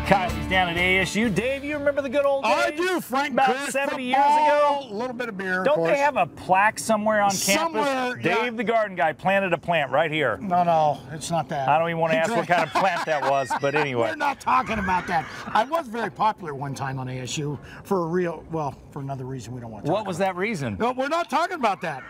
Kylie's down at ASU. Dave, you remember the good old days? I do, Frank. About 70 years ago. A little bit of beer, Don't they have a plaque somewhere on campus? Yeah. Dave, the garden guy, planted a plant right here. No, it's not that. I don't even want to ask what kind of plant that was, but anyway. We're not talking about that. I was very popular one time on ASU for another reason we don't want to talk What was that reason? No, we're not talking about that.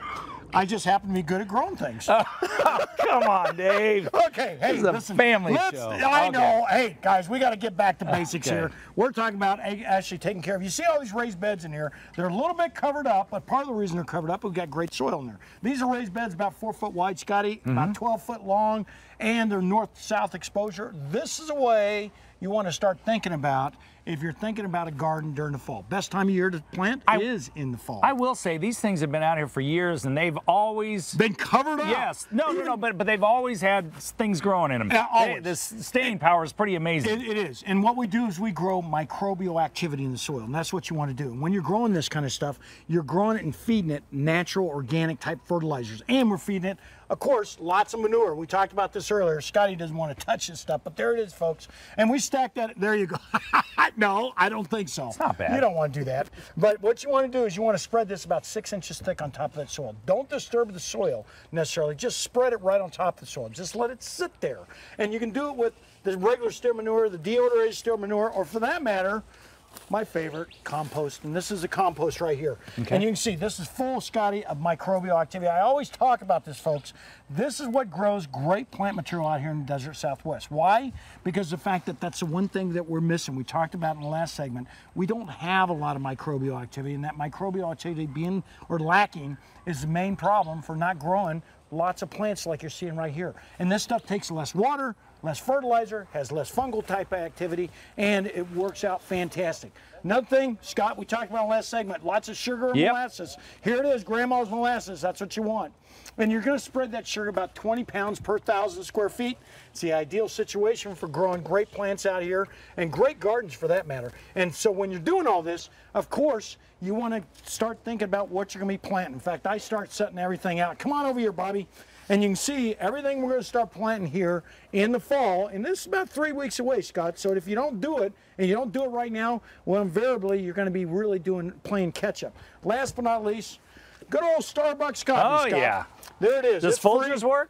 I just happen to be good at growing things. Come on, Dave. Okay, hey, this is a family show. I know. Hey, guys, we got to get back to basics here. We're talking about actually taking care of. You see all these raised beds in here? They're a little bit covered up, but part of the reason they're covered up, we've got great soil in there. These are raised beds about 4 foot wide, Scotty, about 12 foot long, and they're north-south exposure. This is a way you want to start thinking about if you're thinking about a garden during the fall. Best time of year to plant is in the fall. I will say these things have been out here for years, and they've always been covered up. Yes, no, but they've always had things growing in them. Always. The staying power is pretty amazing. It is, and what we do is we grow microbial activity in the soil, and that's what you want to do. And when you're growing this kind of stuff, you're growing it and feeding it natural, organic type fertilizers, and we're feeding it, of course, lots of manure. We talked about this earlier. Scotty doesn't want to touch this stuff, but there it is, folks. And we stack that. There you go. No, I don't think so. It's not bad. You don't want to do that. But what you want to do is you want to spread this about 6 inches thick on top of that soil. Don't disturb the soil necessarily. Just spread it right on top of the soil. Just let it sit there. And you can do it with the regular steer manure, the deodorant steer manure, or for that matter, my favorite, compost. And this is a compost right here. Okay. And you can see this is full, Scotty, of microbial activity. I always talk about this, folks. This is what grows great plant material out here in the desert Southwest. Why? Because the fact that that's the one thing that we're missing. We talked about in the last segment. We don't have a lot of microbial activity, and that microbial activity being or lacking is the main problem for not growing lots of plants like you're seeing right here. And this stuff takes less water, less fertilizer, has less fungal type of activity, and it works out fantastic. Another thing, Scott, we talked about in the last segment, lots of sugar and molasses. Here it is, grandma's molasses, that's what you want. And you're gonna spread that sugar about 20 pounds per 1,000 square feet. It's the ideal situation for growing great plants out here and great gardens for that matter. And so when you're doing all this, of course, you wanna start thinking about what you're gonna be planting. In fact, I start setting everything out. Come on over here, Bobby. And you can see everything we're going to start planting here in the fall, and this is about 3 weeks away, Scott. So if you don't do it, and you don't do it right now, well, invariably you're going to be really playing catch up. Last but not least, good old Starbucks coffee, Scott. Yeah. There it is. Does Folgers work?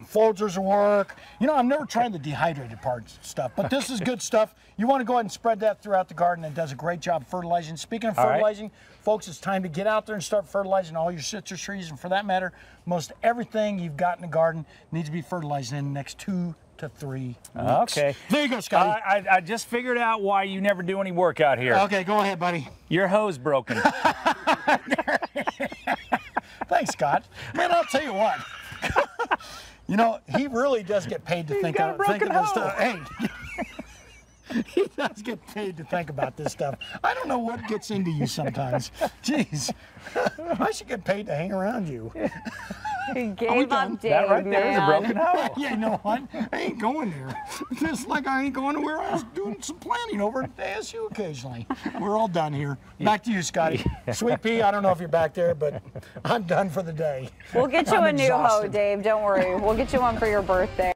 Folgers work. You know, I've never tried the dehydrated parts stuff, but this is good stuff. You want to go ahead and spread that throughout the garden. It does a great job fertilizing. Speaking of fertilizing, folks, it's time to get out there and start fertilizing all your citrus trees. And for that matter, most everything you've got in the garden needs to be fertilized in the next 2 to 3 weeks. Okay. There you go, Scotty. I just figured out why you never do any work out here. Okay, go ahead, buddy. Your hose broken. Thanks, Scott. Man, I'll tell you what. You know, he really does get paid to think of this stuff. Hey, he does get paid to think about this stuff. I don't know what gets into you sometimes. Jeez, I should get paid to hang around you. He gave up, Dave, that right there is a broken hose. Yeah, you know what? I ain't going there. Just like I ain't going to where I was doing some planning over at ASU occasionally. We're all done here. Back to you, Scotty. Sweet Pea, I don't know if you're back there, but I'm done for the day. We'll get you a new hoe, Dave. Don't worry. We'll get you one for your birthday.